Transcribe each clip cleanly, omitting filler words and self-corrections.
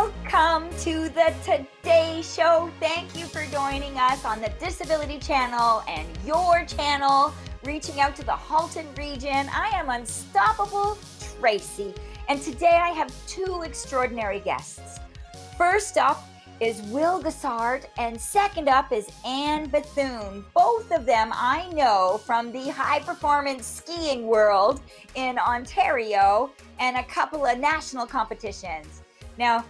Welcome to the Today Show. Thank you for joining us on the Disability Channel and your channel, reaching out to the Halton region. I am Unstoppable Tracy, and today I have two extraordinary guests. First up is Will Gassard, and second up is Anne Bethune. Both of them I know from the high performance skiing world in Ontario and a couple of national competitions. Now,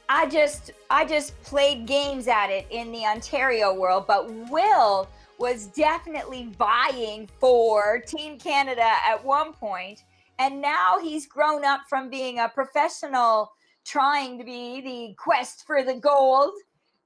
I just played games at it in the Ontario world, but Will was definitely vying for Team Canada at one point, and now he's grown up from being a professional trying to be the quest for the gold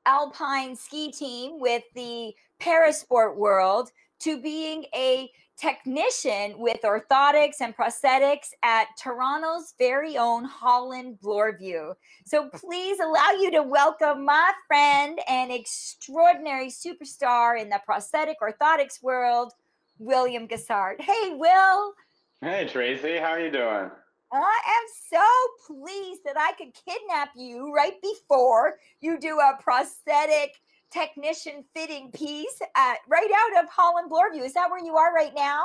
alpine ski team with the parasport world to being a technician with orthotics and prosthetics at Toronto's very own Holland Bloorview. So please allow you to welcome my friend and extraordinary superstar in the prosthetic orthotics world, William Gassard. Hey, Will. Hey, Tracy. How are you doing? I am so pleased that I could kidnap you right before you do a prosthetic technician fitting piece right out of Holland Bloorview. Is that where you are right now?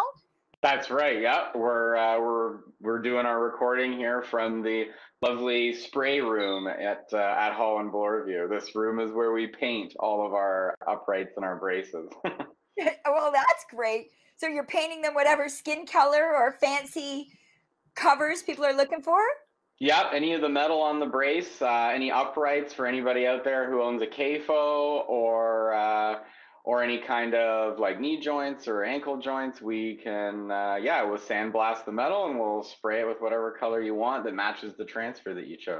That's right. Yeah, we're doing our recording here from the lovely spray room at Holland Bloorview. This room is where we paint all of our uprights and our braces. Well, that's great. So you're painting them whatever skin color or fancy covers people are looking for? Yep, any of the metal on the brace, any uprights for anybody out there who owns a CAFO or any kind of like knee joints or ankle joints, we can, we'll sandblast the metal and we'll spray it with whatever color you want that matches the transfer that you chose.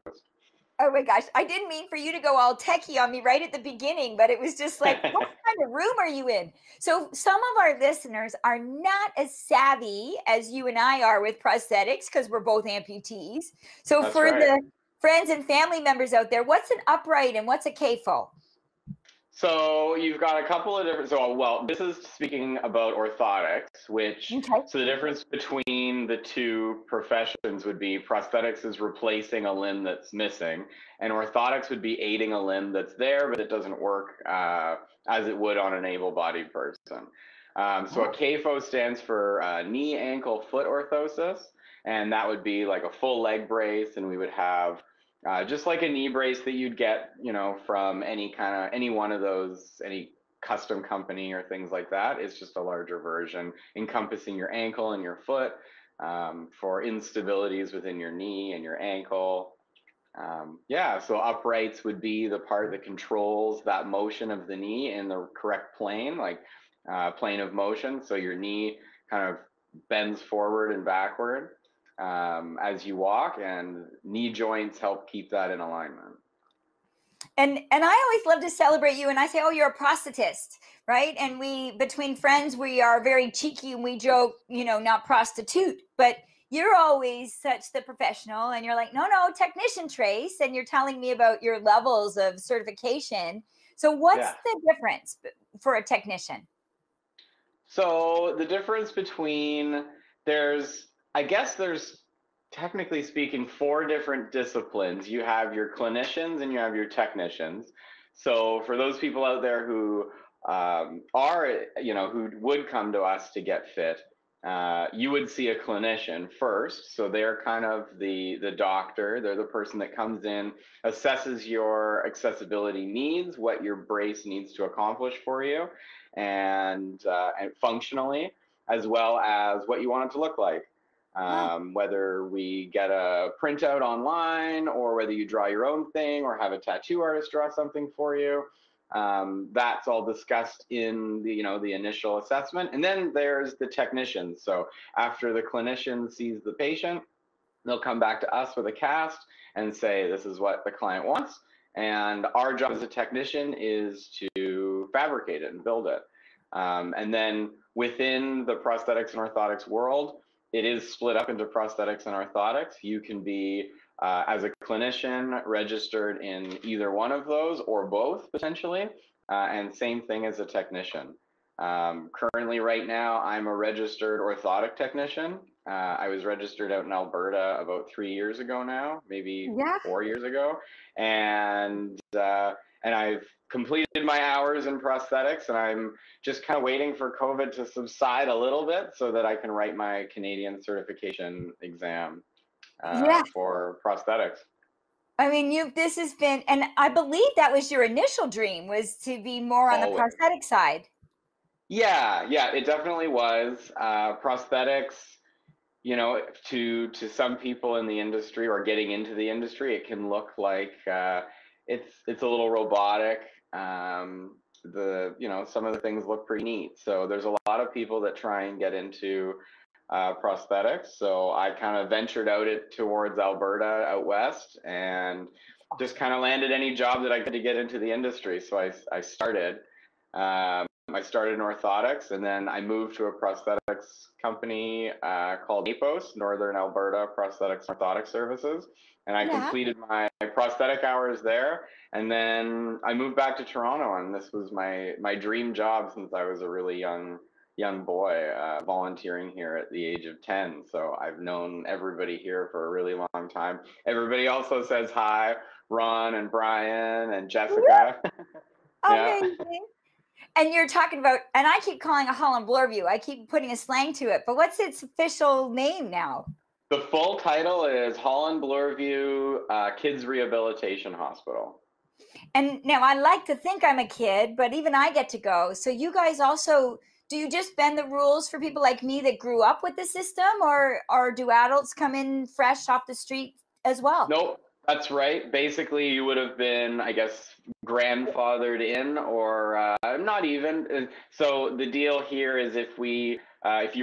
Oh my gosh, I didn't mean for you to go all techie on me right at the beginning, but it was just like, what kind of room are you in? So some of our listeners are not as savvy as you and I are with prosthetics because we're both amputees. So That's for right. the friends and family members out there, what's an upright and what's a CAFO? So you've got a couple of different, this is speaking about orthotics, which, Okay. So the difference between the two professions would be prosthetics is replacing a limb that's missing, and orthotics would be aiding a limb that's there, but it doesn't work as it would on an able-bodied person. So a CAFO stands for knee, ankle, foot orthosis, and that would be like a full leg brace, and we would have just like a knee brace that you'd get, from any one of those, any custom company or things like that. It's just a larger version encompassing your ankle and your foot for instabilities within your knee and your ankle. So uprights would be the part that controls that motion of the knee in the correct plane, like plane of motion. So your knee kind of bends forward and backward as you walk, and knee joints help keep that in alignment. And I always love to celebrate you, and I say, oh, you're a prosthetist, right? And we, between friends, we are very cheeky and we joke, not prostitute, but you're always such the professional, and you're like, no, technician, Trace, and you're telling me about your levels of certification. So what's the difference for a technician? So the difference between, there's technically speaking, 4 different disciplines. You have your clinicians and you have your technicians. So for those people out there who who would come to us to get fit, you would see a clinician first. So they're kind of the doctor. They're the person that comes in, assesses your accessibility needs, what your brace needs to accomplish for you, and functionally, as well as what you want it to look like. Whether we get a printout online or whether you draw your own thing or have a tattoo artist draw something for you, that's all discussed in the initial assessment. And then there's the technician. So after the clinician sees the patient, they'll come back to us with a cast and say, this is what the client wants. And our job as a technician is to fabricate it and build it. And then within the prosthetics and orthotics world, it is split up into prosthetics and orthotics. You can be, as a clinician, registered in either one of those or both potentially, and same thing as a technician. Currently right now, I'm a registered orthotic technician, I was registered out in Alberta about 3 years ago now, maybe Yeah. 4 years ago, and I've completed my hours in prosthetics, and I'm just kind of waiting for COVID to subside a little bit so that I can write my Canadian certification exam Yeah. for prosthetics. I mean, this has been, and I believe that was your initial dream, was to be more on the Always. prosthetic side. Yeah, it definitely was. Prosthetics, to some people in the industry or getting into the industry, it can look like it's a little robotic. Some of the things look pretty neat. So there's a lot of people that try and get into prosthetics. So I kind of ventured towards Alberta out west and just kind of landed any job that I could to get into the industry. So I started. I started in orthotics, and then I moved to a prosthetics company called Napos, Northern Alberta Prosthetics and Orthotic Services, and I Yeah. completed my prosthetic hours there. And then I moved back to Toronto, and this was my dream job since I was a really young boy, volunteering here at the age of 10. So I've known everybody here for a really long time. Everybody also says hi, Ron and Brian and Jessica. Yeah. Amazing. And you're talking about, and I keep calling it Holland Bloorview. I keep putting a slang to it, but what's its official name now? The full title is Holland Bloorview Kids Rehabilitation Hospital. And now I like to think I'm a kid, but even I get to go. So you guys also, do you just bend the rules for people like me that grew up with the system, or do adults come in fresh off the street as well? Nope, that's right. Basically, you would have been, I guess, grandfathered in, or not even. So the deal here is if you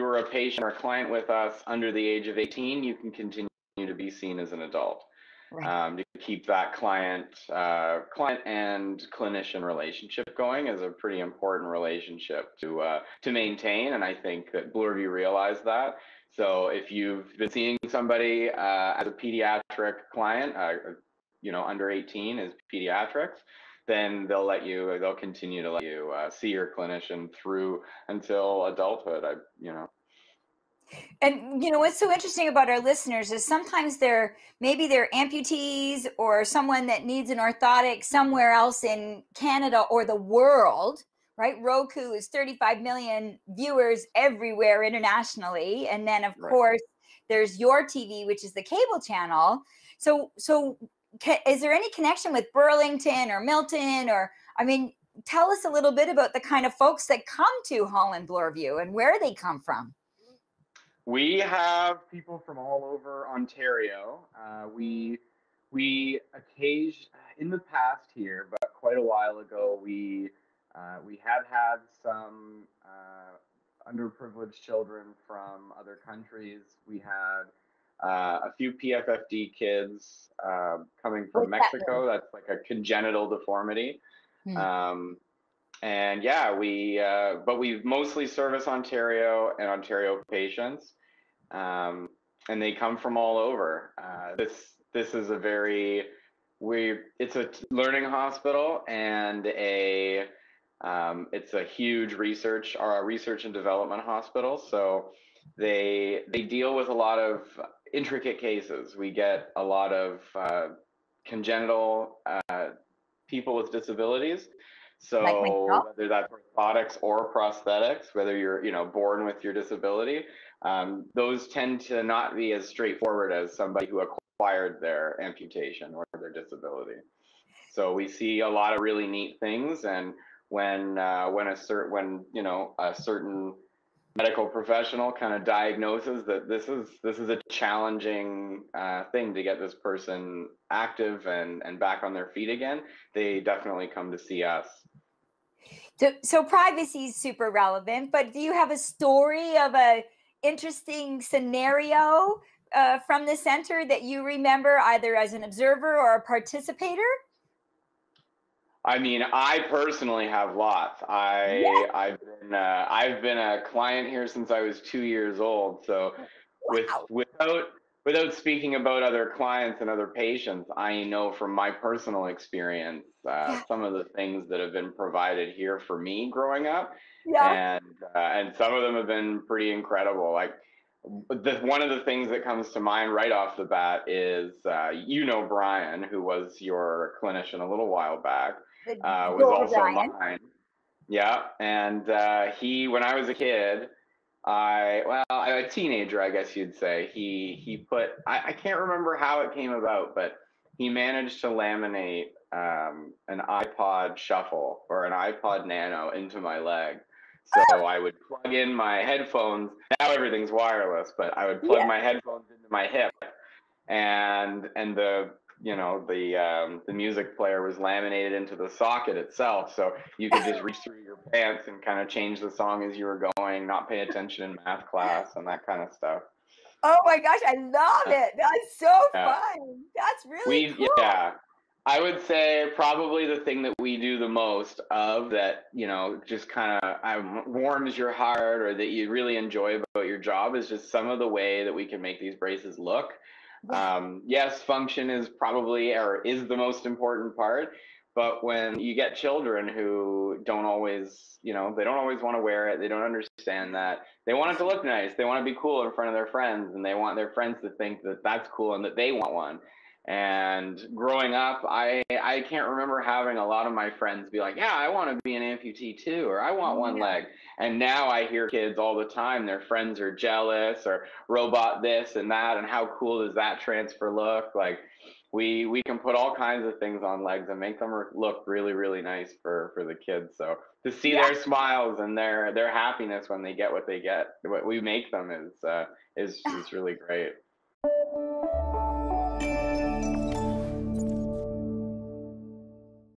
were a patient or a client with us under the age of 18, you can continue to be seen as an adult. Right. To keep that client and clinician relationship going is a pretty important relationship to maintain, and I think that Bloorview realized that. So if you've been seeing somebody as a pediatric client, under 18 is pediatrics, then they'll continue to let you see your clinician through until adulthood. And what's so interesting about our listeners is sometimes maybe they're amputees or someone that needs an orthotic somewhere else in Canada or the world, right? Roku is 35 million viewers everywhere internationally, and then of course there's your TV, which is the cable channel. So is there any connection with Burlington or Milton, or I mean, tell us a little bit about the kind of folks that come to Holland Bloorview and where they come from. We have people from all over Ontario. We occasionally, in the past here, but quite a while ago, we had some underprivileged children from other countries. We had a few PFFD kids coming from Mexico. That's like a congenital deformity. And yeah, but we mostly service Ontario and Ontario patients, and they come from all over. This is it's a learning hospital, and it's a huge research and development hospital. So they deal with a lot of intricate cases. We get a lot of congenital people with disabilities. So like whether that's orthotics or prosthetics, whether you're born with your disability, those tend to not be as straightforward as somebody who acquired their amputation or their disability. So we see a lot of really neat things, and when a certain medical professional kind of diagnoses that this is a challenging thing to get this person active and back on their feet again, they definitely come to see us. So privacy is super relevant, but do you have a story of a interesting scenario from the center that you remember either as an observer or a participator? I mean, I personally have lots. I've been a client here since I was 2 years old. So without speaking about other clients and other patients, I know from my personal experience some of the things that have been provided here for me growing up, and some of them have been pretty incredible. Like one of the things that comes to mind right off the bat is, Brian, who was your clinician a little while back, The was door, also Brian. mine. Yeah, and he, when I was a kid, a teenager, I guess you'd say, he put, I can't remember how it came about, but he managed to laminate an iPod Shuffle or an iPod Nano into my leg. So I would plug in my headphones. Now everything's wireless, but I would plug Yeah. my headphones into my hip, and the music player was laminated into the socket itself, so you could just reach through your pants and kind of change the song as you were going, not pay attention in math class and that kind of stuff. Oh my gosh, I love Uh, it. That's so yeah, fun. That's really we cool. yeah. I would say probably the thing that we do the most of that, just kind of warms your heart or that you really enjoy about your job is just some of the way that we can make these braces look. Yeah. Yes, function is probably or is the most important part, but when you get children who don't always, they don't always want to wear it, they don't understand that. They want it to look nice. They want to be cool in front of their friends, and they want their friends to think that that's cool and that they want one. And growing up, I can't remember having a lot of my friends be like, "Yeah, I want to be an amputee too," or "I want one No. leg." And now I hear kids all the time, their friends are jealous or robot this and that, and how cool does that transfer look? Like we can put all kinds of things on legs and make them look really really nice for the kids. So to see Yeah. their smiles and their happiness when they get what we make them is really great.